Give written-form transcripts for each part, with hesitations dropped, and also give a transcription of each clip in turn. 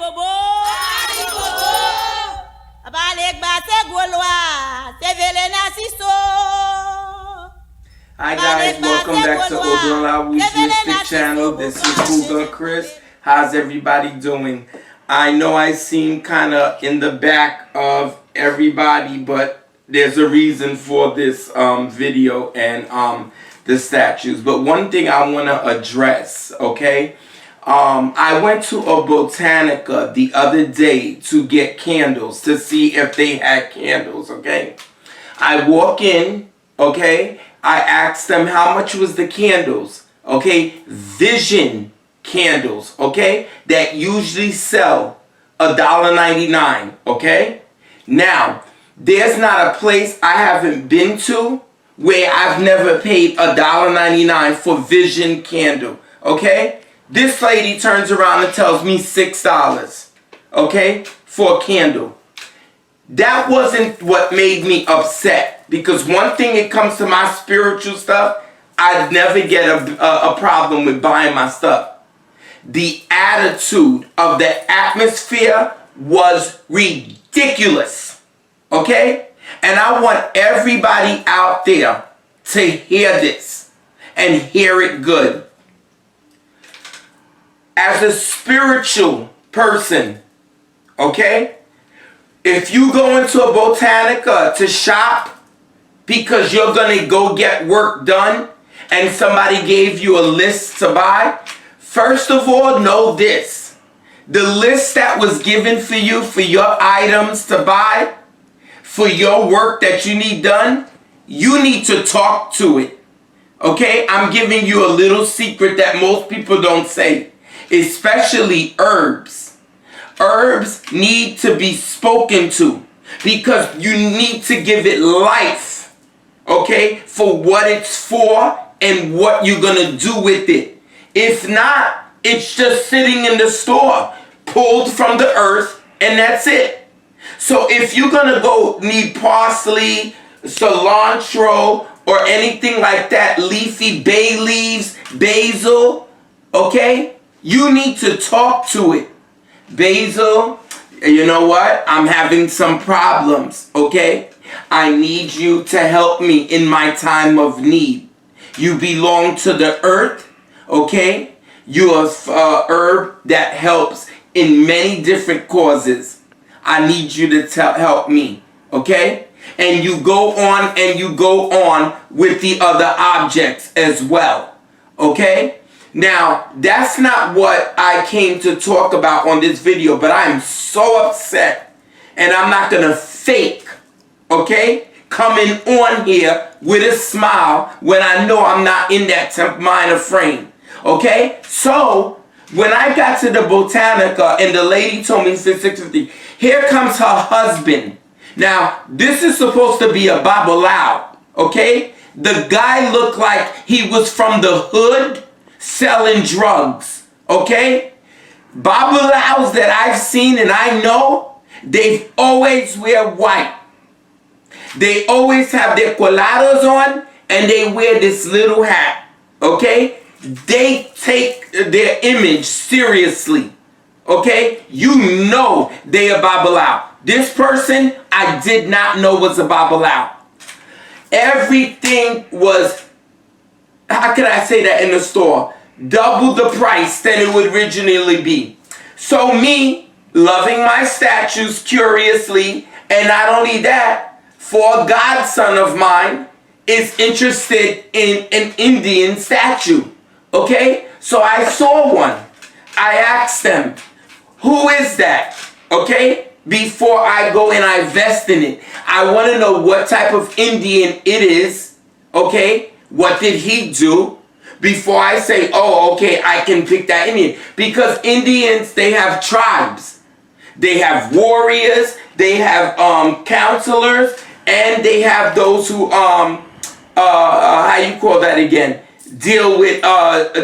bobo. Hi guys, welcome back to Hougan Mystic channel. This is Hougan Chris. How's everybody doing? I know I seem kind of in the back of everybody, but there's a reason for this video and the statues. But one thing I want to address, okay? I went to a Botanica the other day to get candles to see if they had candles, okay? I walk in, okay? I asked them how much was the candles, okay? Vision candles, okay? That usually sell $1.99, okay? Now, there's not a place I haven't been to where I've never paid $1.99 for Vision candle, okay? This lady turns around and tells me $6, okay, for a candle. That wasn't what made me upset, because one thing it comes to my spiritual stuff, I'd never get a problem with buying my stuff. The attitude of the atmosphere was ridiculous, okay? And I want everybody out there to hear this and hear it good. As a spiritual person, okay, if you go into a Botanica to shop because you're going to go get work done and somebody gave you a list to buy, first of all, know this. The list that was given for you for your items to buy, for your work that you need done, you need to talk to it. Okay? I'm giving you a little secret that most people don't say. Especially herbs. Herbs need to be spoken to because you need to give it life, okay, for what it's for and what you're going to do with it. If not, it's just sitting in the store, pulled from the earth, and that's it. So if you're going to go need parsley, cilantro, or anything like that, leafy bay leaves, basil, okay, you need to talk to it. Basil, you know what? I'm having some problems, okay? I need you to help me in my time of need. You belong to the earth, okay? You're a herb that helps in many different causes. I need you to help me, okay? And you go on and you go on with the other objects as well, okay? Now, that's not what I came to talk about on this video, but I am so upset, and I'm not going to fake, okay, coming on here with a smile when I know I'm not in that minor frame, okay? So, when I got to the Botanica and the lady told me for $6.50, here comes her husband. Now, this is supposed to be a babalao, okay? The guy looked like he was from the hood, selling drugs, okay? Babalaos that I've seen and I know, they always wear white. They always have their colados on and they wear this little hat, okay? They take their image seriously, okay? You know they a babalao. This person I did not know was a babalao. Everything was, how could I say that in the store? Double the price than it would originally be. So me, loving my statues curiously, and not only that, for a godson of mine is interested in an Indian statue. Okay? So I saw one. I asked them, who is that? Okay? Before I go and I invest in it. I want to know what type of Indian it is. Okay? What did he do? Before I say, oh, okay, I can pick that Indian. Because Indians, they have tribes. They have warriors, they have counselors, and they have those who, how you call that again? Deal with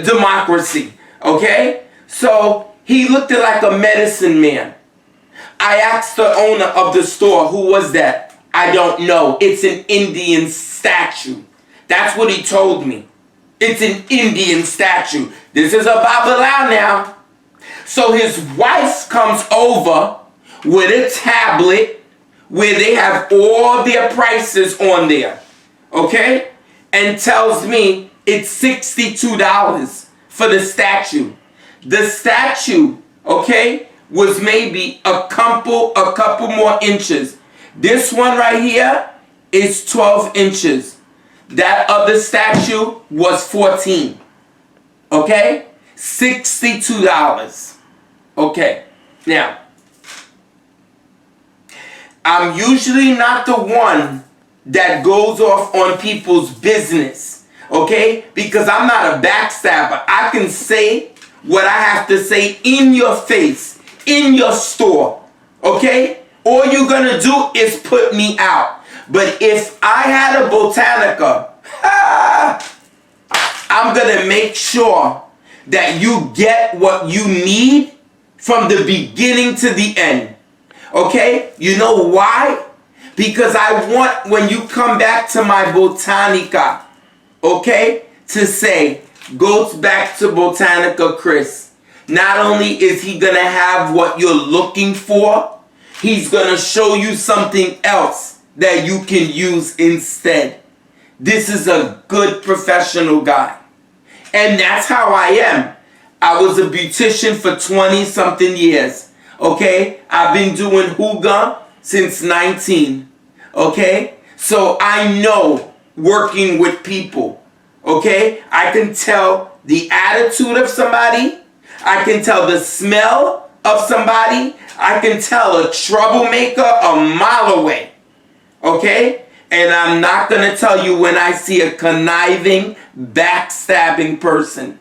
democracy, okay? So, he looked like a medicine man. I asked the owner of the store, who was that? I don't know. It's an Indian statue. That's what he told me. It's an Indian statue. This is a babalao now. So his wife comes over with a tablet where they have all their prices on there, okay? And tells me it's $62 for the statue. The statue, okay, was maybe a couple more inches. This one right here is 12 inches. That other statue was 14. Okay? $62. Okay. Now, I'm usually not the one that goes off on people's business. Okay? Because I'm not a backstabber. I can say what I have to say in your face, in your store. Okay? All you're gonna do is put me out. But if I had a Botanica, I'm gonna make sure that you get what you need from the beginning to the end. Okay? You know why? Because I want, when you come back to my Botanica, okay, to say, go back to Botanica Chris. Not only is he gonna have what you're looking for, he's gonna show you something else that you can use instead. This is a good professional guy. And that's how I am. I was a beautician for 20-something years. Okay? I've been doing Hougan since 19. Okay? So I know working with people. Okay? I can tell the attitude of somebody. I can tell the smell of somebody. I can tell a troublemaker a mile away. Okay? And I'm not going to tell you when I see a conniving, backstabbing person.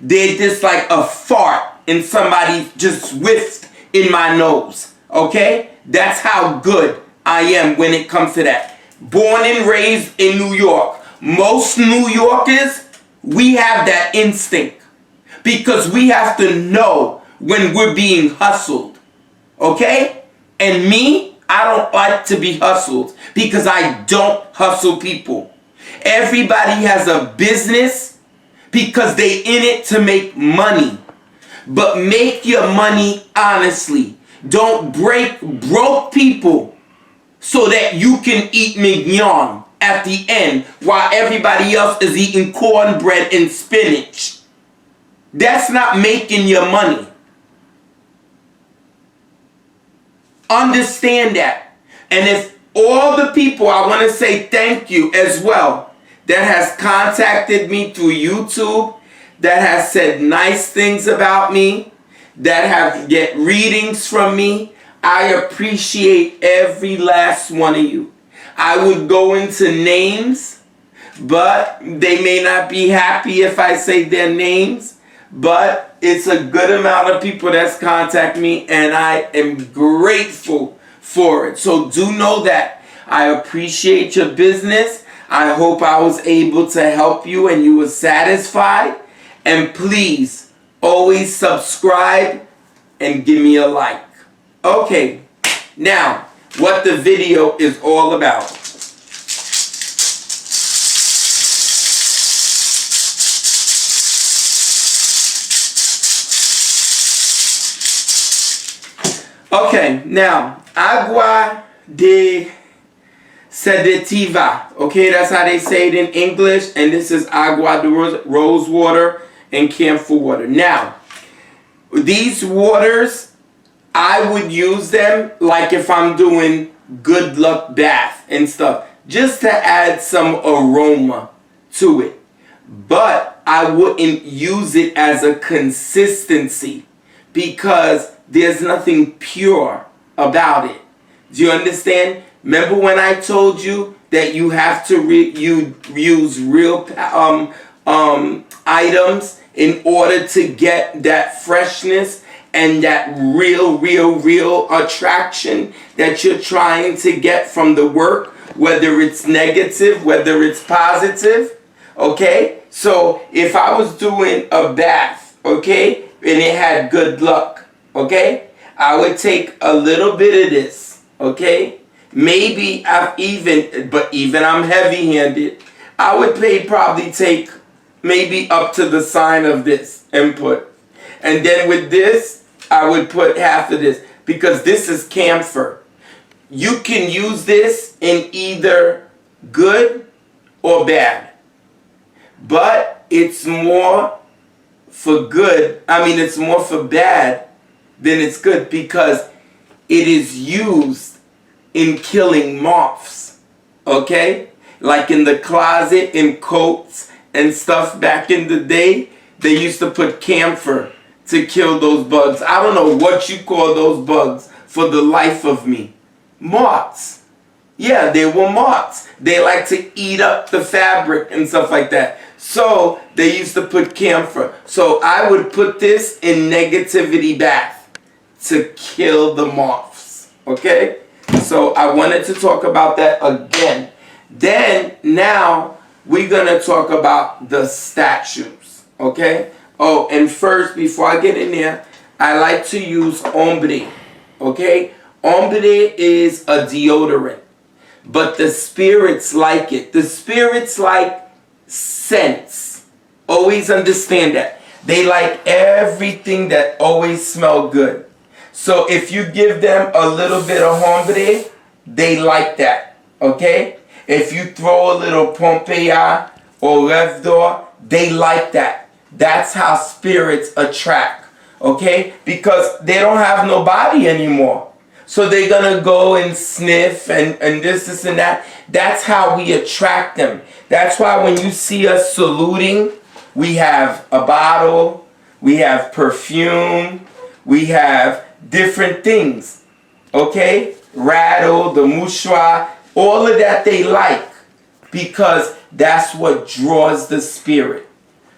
They're just like a fart and somebody just whiffed in my nose. Okay? That's how good I am when it comes to that. Born and raised in New York. Most New Yorkers, we have that instinct. Because we have to know when we're being hustled. Okay? And me, I don't like to be hustled because I don't hustle people. Everybody has a business because they in it to make money. But make your money honestly. Don't break broke people so that you can eat mignon at the end while everybody else is eating cornbread and spinach. That's not making your money. Understand that. And if all the people, I want to say thank you as well, that has contacted me through YouTube, that has said nice things about me, that have get readings from me, I appreciate every last one of you. I would go into names, but they may not be happy if I say their names, but it's a good amount of people that's contact me, and I am grateful for it. So do know that I appreciate your business. I hope I was able to help you and you were satisfied. And please always subscribe and give me a like. Okay, now what the video is all about. Okay, now, agua de sedativa. Okay, that's how they say it in English. And this is agua de rose water and camphor water. Now, these waters, I would use them like if I'm doing good luck bath and stuff. Just to add some aroma to it. But I wouldn't use it as a consistency because there's nothing pure about it. Do you understand? Remember when I told you that you have to use real items in order to get that freshness and that real attraction that you're trying to get from the work, whether it's negative, whether it's positive, okay? So if I was doing a bath, okay, and it had good luck, okay, I would take a little bit of this, okay? Maybe even I'm heavy-handed. I would probably take maybe up to the sign of this and put. And then with this, I would put half of this because this is camphor. You can use this in either good or bad. But it's more for good. I mean, it's more for bad than it's good because it is used in killing moths. Okay? Like in the closet, in coats and stuff back in the day, they used to put camphor to kill those bugs. I don't know what you call those bugs for the life of me. Moths. Yeah, they were moths. They like to eat up the fabric and stuff like that. So they used to put camphor. So I would put this in negativity bath to kill the moths. Okay? So I wanted to talk about that again. Then now we're going to talk about the statues. Okay? Oh, and first, before I get in there, I like to use hombre. Okay? Hombre is a deodorant. But the spirits like it. The spirits like scents. Always understand that. They like everything that always smell good. So if you give them a little bit of hombre, they like that. Okay? If you throw a little Pompeia or Revdor, they like that. That's how spirits attract. Okay? Because they don't have no body anymore. So they're going to go and sniff and this and that. That's how we attract them. That's why when you see us saluting, we have a bottle, we have perfume, we have different things. Okay? Rattle, the mouchoir, all of that they like because that's what draws the spirit.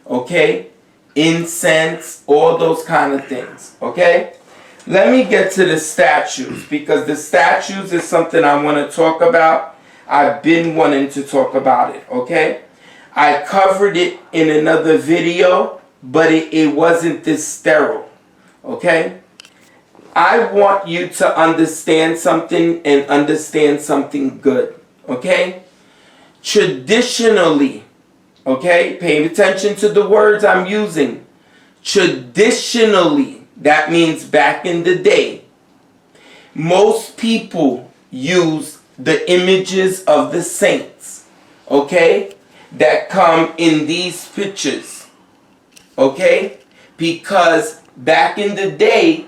Okay? Incense, all those kind of things. Okay? Let me get to the statues because the statues is something I want to talk about. I've been wanting to talk about it, okay? I covered it in another video, but it wasn't this sterile, okay? I want you to understand something and understand something good, okay? Traditionally, okay, pay attention to the words I'm using. Traditionally, that means back in the day, most people use the images of the saints, okay, that come in these pictures, okay, because back in the day,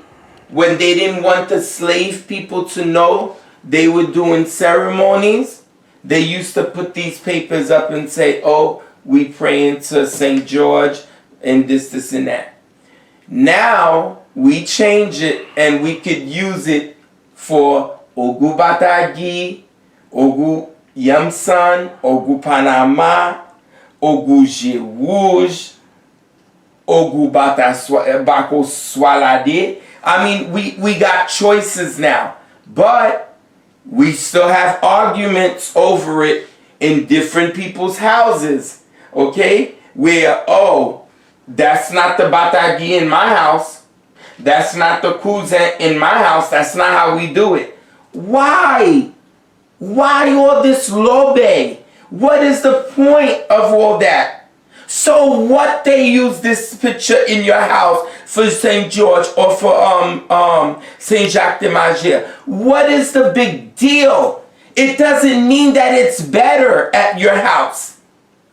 when they didn't want the slave people to know they were doing ceremonies, they used to put these papers up and say, oh, we praying to St. George and this and that. Now we change it and we could use it for Ogu Batagi, Ogu Yamsan, Ogu Panama, Ogu Jerouge, Ogu Bako Swalade. I mean, we got choices now, but we still have arguments over it in different people's houses, okay? Where, oh, that's not the Batagi in my house. That's not the Cousin in my house. That's not how we do it. Why? Why all this lobe? What is the point of all that? So what they use this picture in your house for St. George or for St. Jacques de Magia? What is the big deal? It doesn't mean that it's better at your house.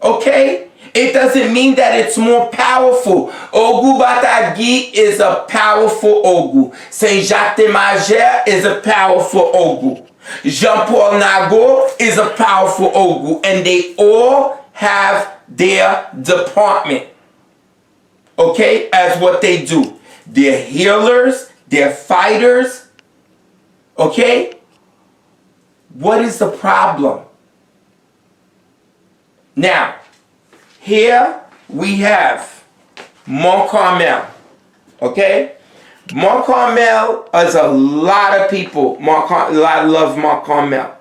Okay? It doesn't mean that it's more powerful. Ogu Batagi is a powerful Ogu. Saint Jacques de Magia is a powerful Ogu. Jean-Paul Nago is a powerful Ogu. And they all have their department. Okay? As what they do. They're healers. They're fighters. Okay? What is the problem? Now, here we have Mont Carmel, okay? Mont Carmel is a lot of people. A lot love Mont Carmel,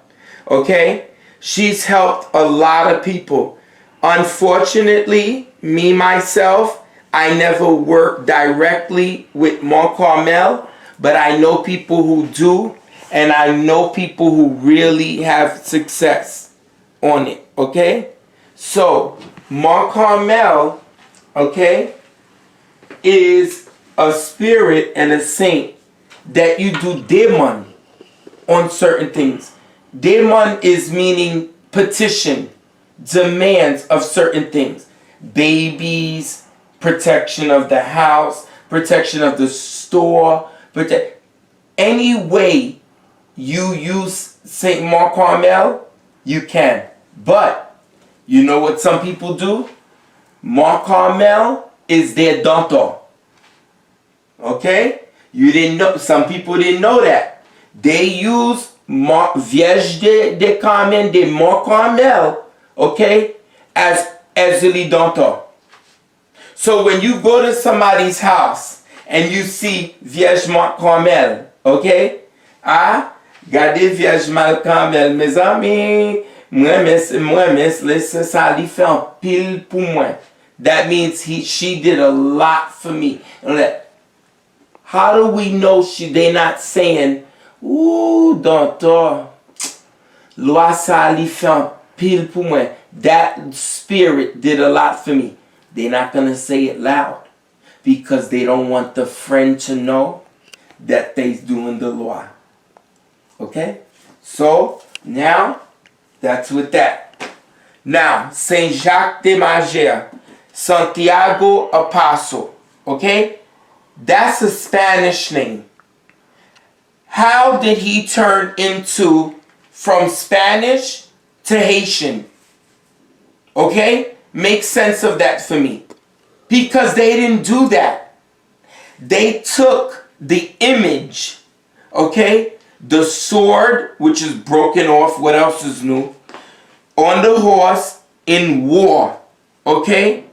okay? She's helped a lot of people. Unfortunately, me myself, I never worked directly with Mont Carmel, but I know people who do, and I know people who really have success on it, okay? So, Mont Carmel, okay, is a spirit and a saint that you do demon on certain things. Demon is meaning petition, demands of certain things. Babies, protection of the house, protection of the store, any way you use Saint Mark Carmel, you can. But you know what some people do? Mark Carmel is their daughter. Okay? You didn't know. Some people didn't know that. They use Vierge de Carmen de Mark Carmel, okay, as the daughter. So when you go to somebody's house and you see Vierge Mark Carmel, okay, gardez Vierge Mark Carmel, mes amis, moi, laisse ça lui fait un pile pour moi. That means she did a lot for me. How do we know they not saying, ooh, doctor, loi ça lui fait un pile pour moi. That spirit did a lot for me. They're not going to say it loud because they don't want the friend to know that they're doing the law. Okay? So, now, that's with that. Now, Saint Jacques de Mager, Santiago Apostle. Okay? That's a Spanish name. How did he turn from Spanish to Haitian? Okay? Make sense of that for me. Because they didn't do that. They took the image, okay? The sword, which is broken off, what else is new? On the horse in war, okay?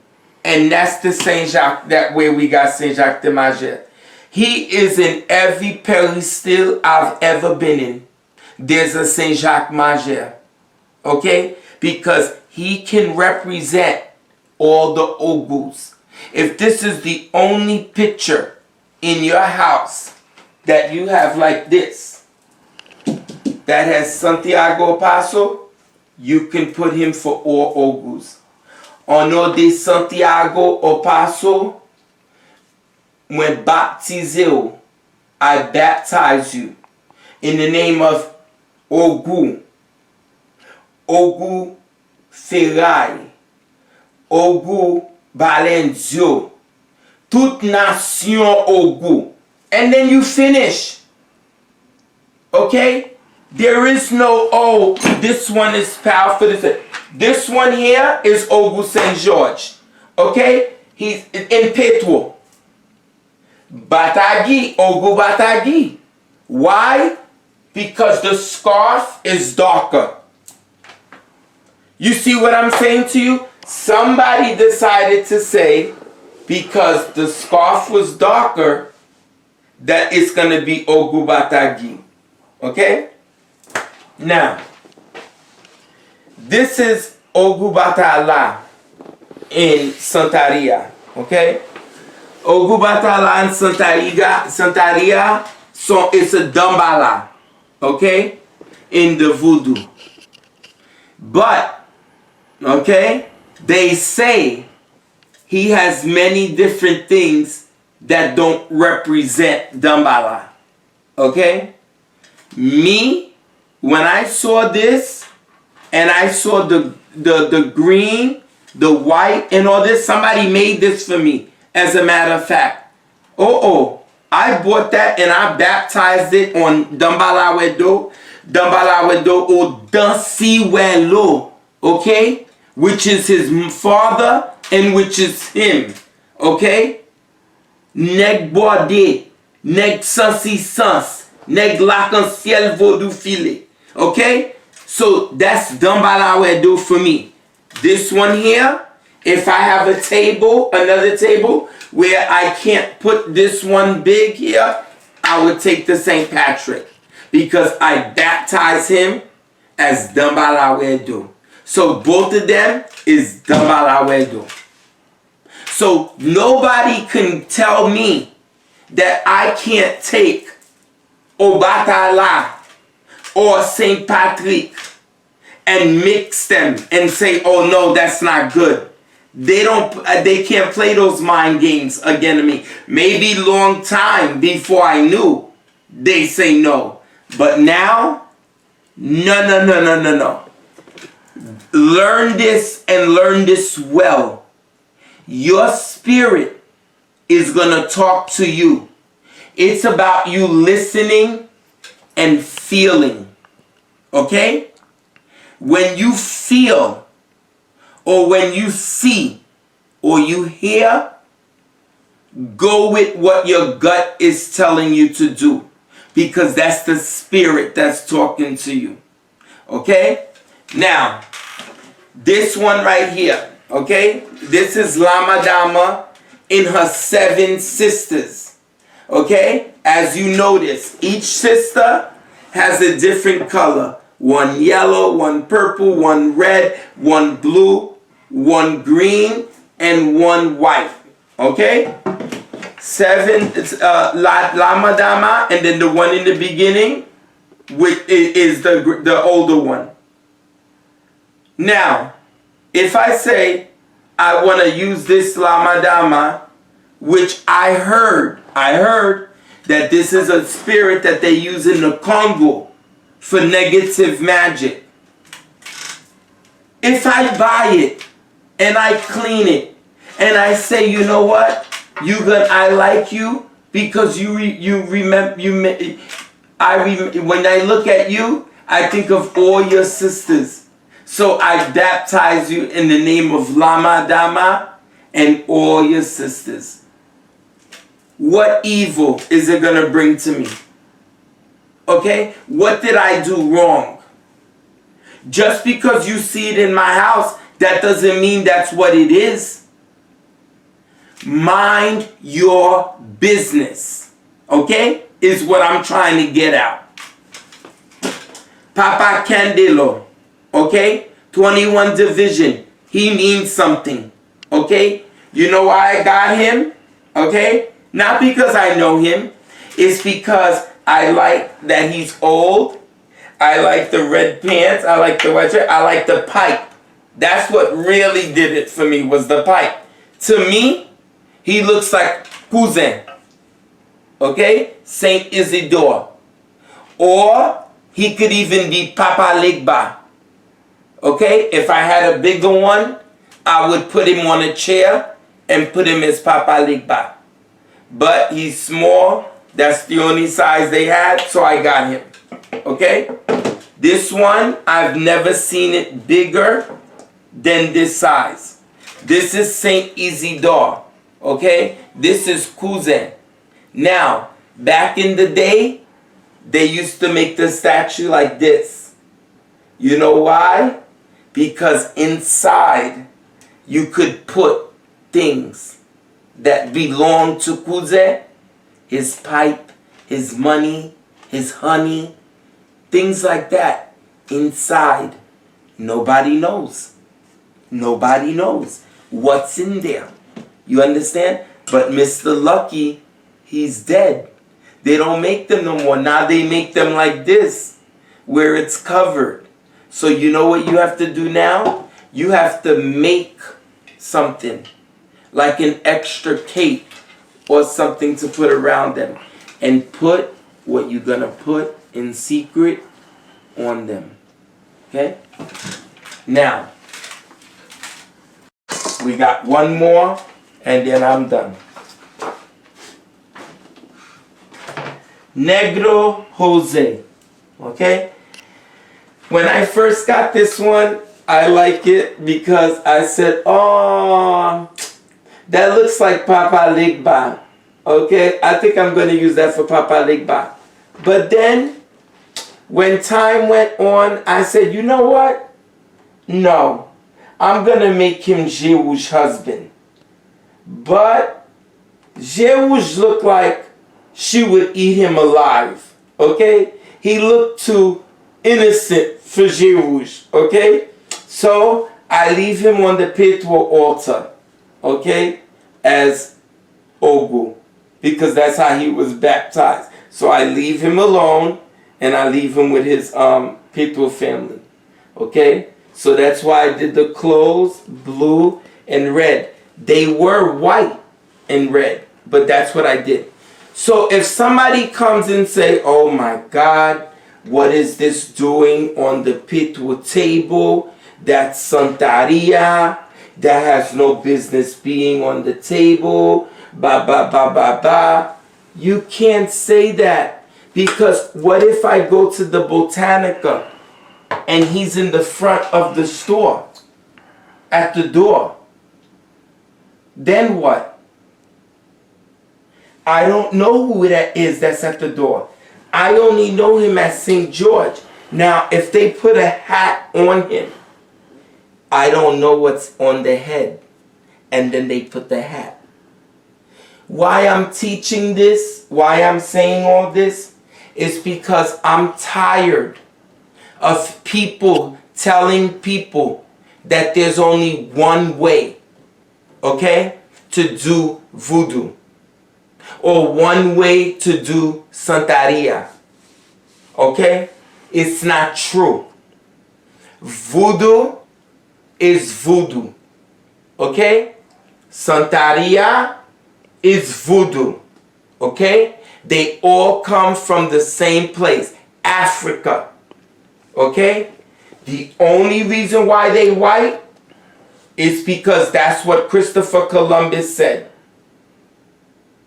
And that's the Saint Jacques, that way we got Saint Jacques de Mager. He is in every peristyle I've ever been in. There's a Saint Jacques Mager, okay? Because he can represent all the Ogus. If this is the only picture in your house that you have like this, that has Santiago Apostle, you can put him for all Ogus. Au nom de Santiago Apostle, when baptize you, I baptize you in the name of Ogu, Ogu Ferraille, Ogu Balenzio, toute nation Ogu. And then you finish. Okay? There is no, oh, this one is powerful. This one here is Ogu Saint George. Okay? He's in Petro. Batagi, Ogu Batagi. Why? Because the scarf is darker. You see what I'm saying to you? Somebody decided to say, because the scarf was darker, that it's going to be Ogu Batagi. Okay? Now, this is Ogu Batala in Santaria. Okay? Ogu Batala in Santaria, so it's a Dambala. Okay? In the voodoo. But, okay, they say he has many different things that don't represent Dambala. Okay? Me, when I saw this, and I saw the green, the white, and all this, somebody made this for me, as a matter of fact. I bought that and I baptized it on Dambala Wedo o Dansi Welo, okay? Which is his father and which is him, okay? Neg Borde, neg Sansi Sans, neg Lacanciel Vodou File, okay? So that's Dambala Wedo for me. This one here, if I have a table, another table, where I can't put this one big here, I would take the St. Patrick. Because I baptize him as Dambala Wedo. So both of them is Dambala Wedo. So nobody can tell me that I can't take Obatala or St. Patrick and mix them and say, oh no, that's not good. They can't play those mind games again to me. Maybe long time before I knew, they say no. But now, no. Learn this and learn this well. Your spirit is going to talk to you. It's about you listening and feeling. Okay? When you feel, or when you see, or you hear, go with what your gut is telling you to do. Because that's the spirit that's talking to you. Okay? Now, this one right here. Okay? This is Lama Dama in her 7 sisters. Okay? As you notice, each sister has a different color. One yellow, one purple, one red, one blue, one green, and one white. Okay? 7, Lama Dama, and then the one in the beginning, which is the older one. Now, if I say I want to use this Lama Dama, which I heard that this is a spirit that they use in the Congo for negative magic. If I buy it and I clean it and I say, you know what, I like you because when I look at you, I think of all your sisters. So I baptize you in the name of Lama Dama and all your sisters. What evil is it going to bring to me? Okay? What did I do wrong? Just because you see it in my house, that doesn't mean that's what it is. Mind your business. Okay? Is what I'm trying to get out. Papa Candelo. Okay? 21 division. He means something. Okay? You know why I got him? Okay? Not because I know him. It's because I like that he's old. I like the red pants. I like the white shirt. I like the pipe. That's what really did it for me, was the pipe. To me, he looks like Cousin. Okay? Saint Isidore. Or he could even be Papa Legba. Okay? If I had a bigger one, I would put him on a chair and put him as Papa Legba. But he's small. That's the only size they had, so I got him. Okay? This one, I've never seen it bigger than this size. This is Saint Isidore. Okay? This is Cousin. Now, back in the day, they used to make the statue like this. You know why? Because inside, you could put things that belong to Cousin. His pipe, his money, his honey, things like that inside. Nobody knows. Nobody knows what's in there. You understand? But Mr. Lucky, he's dead. They don't make them no more. Now they make them like this, where it's covered. So you know what you have to do now? You have to make something, like an extra cape or something to put around them. And put what you're going to put in secret on them. Okay? Now, we got one more, and then I'm done. Negro Jose. Okay? When I first got this one, I like it because I said, oh, that looks like Papa Legba. Okay? I think I'm going to use that for Papa Legba. But then, when time went on, I said, you know what? No. I'm going to make him Jewu's husband. But Jewu's looked like she would eat him alive. Okay? He looked too innocent for Jewu's. Okay? So, I leave him on the Petro altar. Okay? As Ogu. Because that's how he was baptized. So I leave him alone. And I leave him with his Petro family. Okay? So that's why I did the clothes blue and red. They were white and red, but that's what I did. So if somebody comes and say, oh my God, what is this doing on the pito table? That's Santeria. That has no business being on the table. Ba ba ba ba ba. You can't say that, because what if I go to the Botanica and he's in the front of the store at the door? Then what? I don't know who that is that's at the door. I only know him as St. George. Now, if they put a hat on him, I don't know what's on the head. And then they put the hat. Why I'm teaching this, why I'm saying all this, is because I'm tired of people telling people that there's only one way, okay, to do voodoo. Or one way to do Santeria. Okay? It's not true. Voodoo is voodoo. Okay? Santeria is voodoo. Okay? They all come from the same place, Africa. Okay? The only reason why they white is because that's what Christopher Columbus said.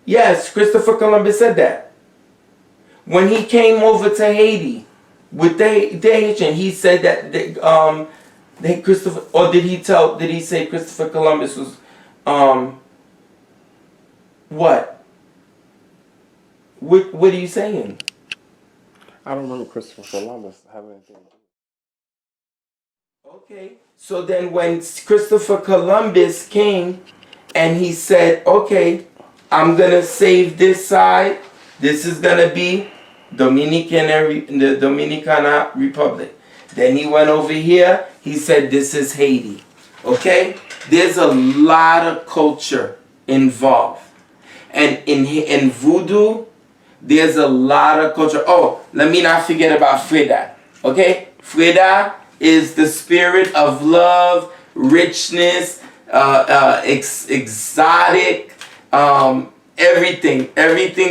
Yes, Christopher Columbus said that. When he came over to Haiti with the Haitian, he said that they Christopher, or did he say Christopher Columbus was what? What are you saying? I don't remember Christopher Columbus having anything to do. Okay, so then when Christopher Columbus came and he said, okay, I'm gonna save this side. This is gonna be the Dominicana Republic. Then he went over here. He said, this is Haiti. Okay? There's a lot of culture involved. And in voodoo, there's a lot of culture. Oh, let me not forget about Freda. Okay? Freda is the spirit of love, richness, exotic, everything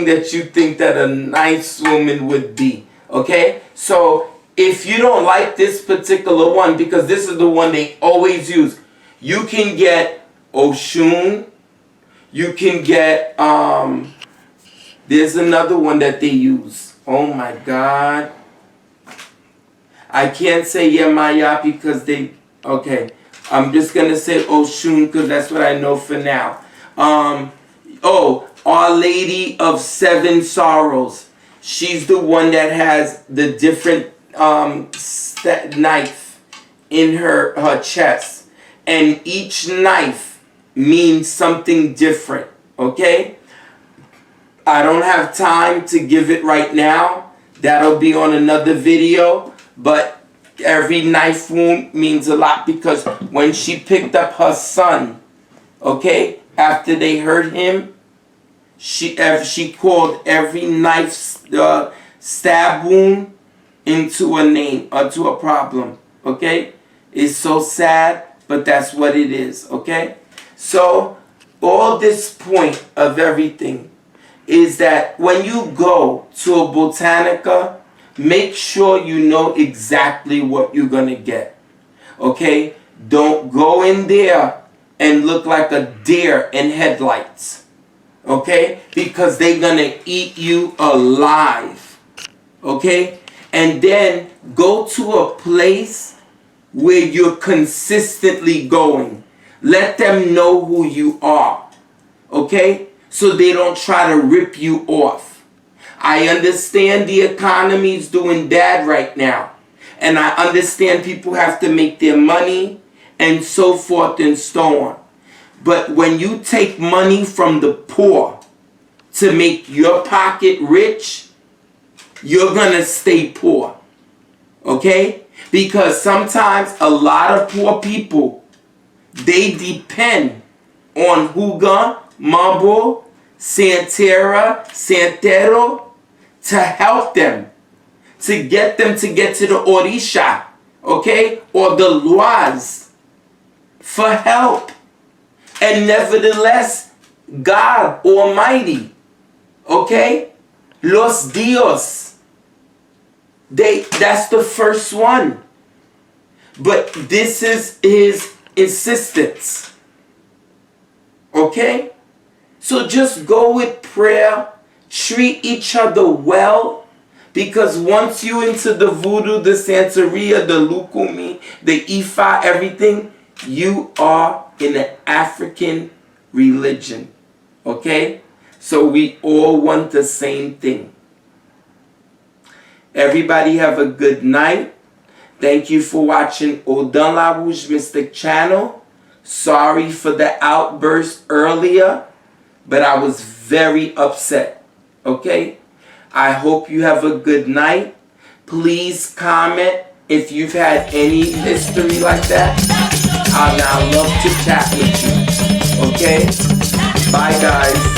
that you think that a nice woman would be. Okay? So if you don't like this particular one, because this is the one they always use, you can get Oshun. You can get there's another one that they use. Oh my God. I can't say Yemaya because they, okay. I'm just gonna say Oshun because that's what I know for now. Oh, Our Lady of Seven Sorrows. She's the one that has the different knife in her chest. And each knife means something different. Okay? I don't have time to give it right now. That'll be on another video. But every knife wound means a lot, because when she picked up her son, okay, after they hurt him, she called every knife stab wound into a name, or to a problem. Okay? It's so sad, but that's what it is. Okay? So all this point of everything is that when you go to a Botanica, make sure you know exactly what you're going to get. Okay? Don't go in there and look like a deer in headlights. Okay? Because they're going to eat you alive. Okay? And then go to a place where you're consistently going. Let them know who you are. Okay? So they don't try to rip you off. I understand the economy is doing bad right now. And I understand people have to make their money and so forth and so on. But when you take money from the poor to make your pocket rich, you're going to stay poor. Okay? Because sometimes a lot of poor people, they depend on Hougan, Mambo, Santero to help them, to get to the Orisha, okay, or the Loas for help. And nevertheless, God Almighty, okay? Los Dios. That's the first one. But this is his insistence. Okay? So just go with prayer. Treat each other well. Because once you into the voodoo, the Santeria, the Lukumi, the Ifa, everything, you are in an African religion. Okay? So we all want the same thing. Everybody have a good night. Thank you for watching Hougan La Rouge Mystic Channel. Sorry for the outburst earlier, but I was very upset. Okay? I hope you have a good night. Please comment if you've had any history like that. I'd now love to chat with you. Okay? Bye, guys.